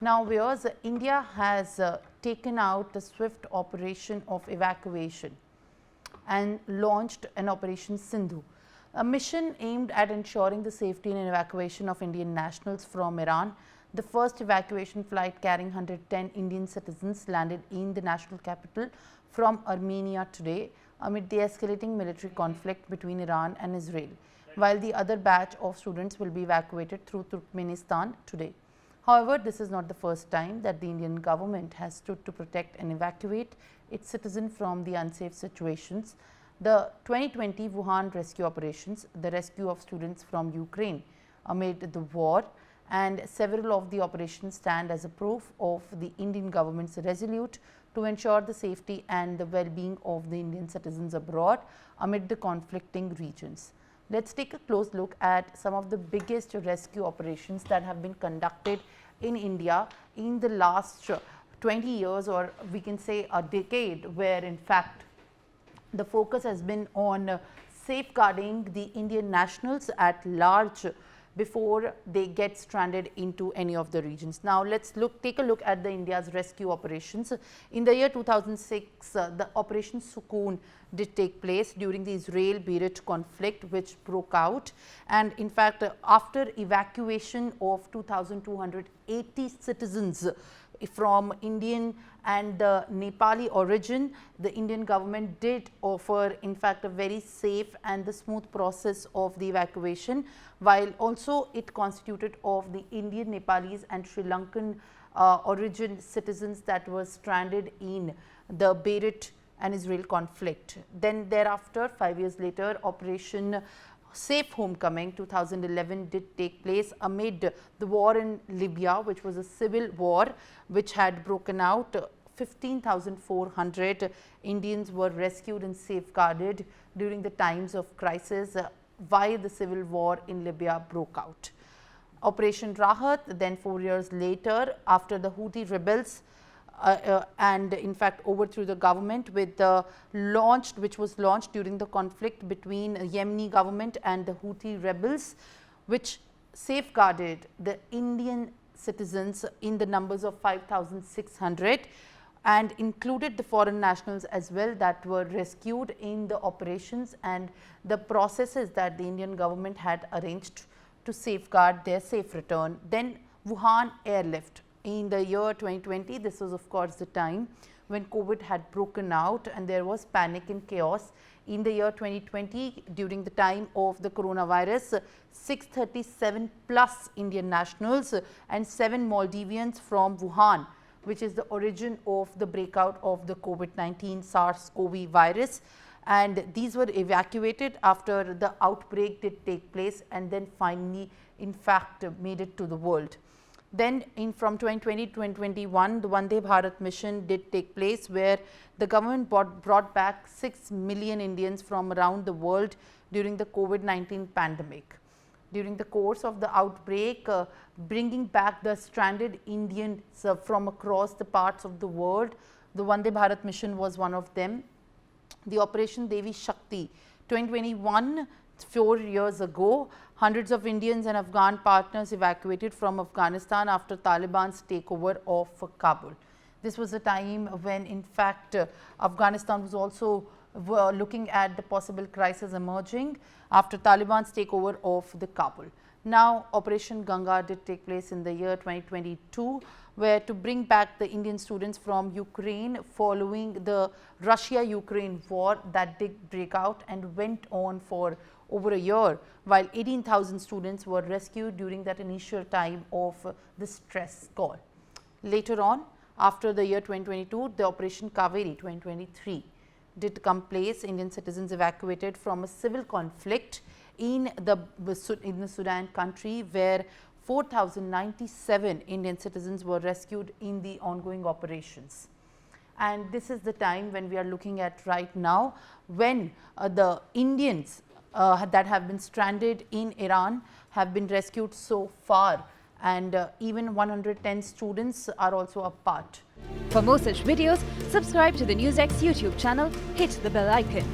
Now, viewers, India has taken out the swift operation of evacuation and launched an Operation Sindhu, a mission aimed at ensuring the safety and evacuation of Indian nationals from Iran. The first evacuation flight carrying 110 Indian citizens landed in the national capital from Armenia today amid the escalating military conflict between Iran and Israel, while the other batch of students will be evacuated through Turkmenistan today. However, this is not the first time that the Indian government has stood to protect and evacuate its citizens from the unsafe situations. The 2020 Wuhan rescue operations, the rescue of students from Ukraine amid the war, and several of the operations stand as a proof of the Indian government's resolute to ensure the safety and the well-being of the Indian citizens abroad amid the conflicting regions. Let's take a close look at some of the biggest rescue operations that have been conducted in India in the last 20 years, or we can say a decade, where in fact the focus has been on safeguarding the Indian nationals at large before they get stranded into any of the regions. Now, let's take a look at the India's rescue operations. In the year 2006, the Operation Sukoon did take place during the Israel-Beirut conflict, which broke out. And in fact, after evacuation of 2,280 citizens from Indian and Nepali origin, the Indian government did offer in fact a very safe and the smooth process of the evacuation, while also it constituted of the Indian, Nepalese and Sri Lankan origin citizens that were stranded in the Beirut and Israel conflict. Then thereafter, 5 years later, Operation Safe Homecoming 2011 did take place amid the war in Libya, which was a civil war which had broken out. 15,400 Indians were rescued and safeguarded during the times of crisis while the civil war in Libya broke out. Operation Rahat, then 4 years later, after the Houthi rebels and in fact overthrew the government with the which was launched during the conflict between the Yemeni government and the Houthi rebels, which safeguarded the Indian citizens in the numbers of 5,600 and included the foreign nationals as well that were rescued in the operations and the processes that the Indian government had arranged to safeguard their safe return. Then Wuhan airlift. In the year 2020, this was of course the time when COVID had broken out and there was panic and chaos. In the year 2020, during the time of the coronavirus, 637 plus Indian nationals and 7 Maldivians from Wuhan, which is the origin of the breakout of the COVID-19 SARS-CoV virus. And these were evacuated after the outbreak did take place and then finally in fact made it to the world. Then from 2020 to 2021, the Vande Bharat mission did take place, where the government brought back 6 million Indians from around the world during the COVID-19 pandemic. During the course of the outbreak, bringing back the stranded Indians from across the parts of the world, the Vande Bharat mission was one of them. The Operation Devi Shakti 2021, 4 years ago, hundreds of Indians and Afghan partners evacuated from Afghanistan after Taliban's takeover of Kabul. This was a time when in fact Afghanistan was also looking at the possible crisis emerging after Taliban's takeover of the Kabul. Now, Operation Ganga did take place in the year 2022, where to bring back the Indian students from Ukraine following the Russia-Ukraine war that did break out and went on for over a year, while 18,000 students were rescued during that initial time of the stress call. Later on, after the year 2022, the Operation Kaveri 2023 did come place. Indian citizens evacuated from a civil conflict in the Sudan country, where 4,097 Indian citizens were rescued in the ongoing operations. And this is the time when we are looking at right now, when the Indians that have been stranded in Iran have been rescued so far, and even 110 students are also a part. For more such videos, subscribe to the Newsx YouTube channel, hit the bell icon.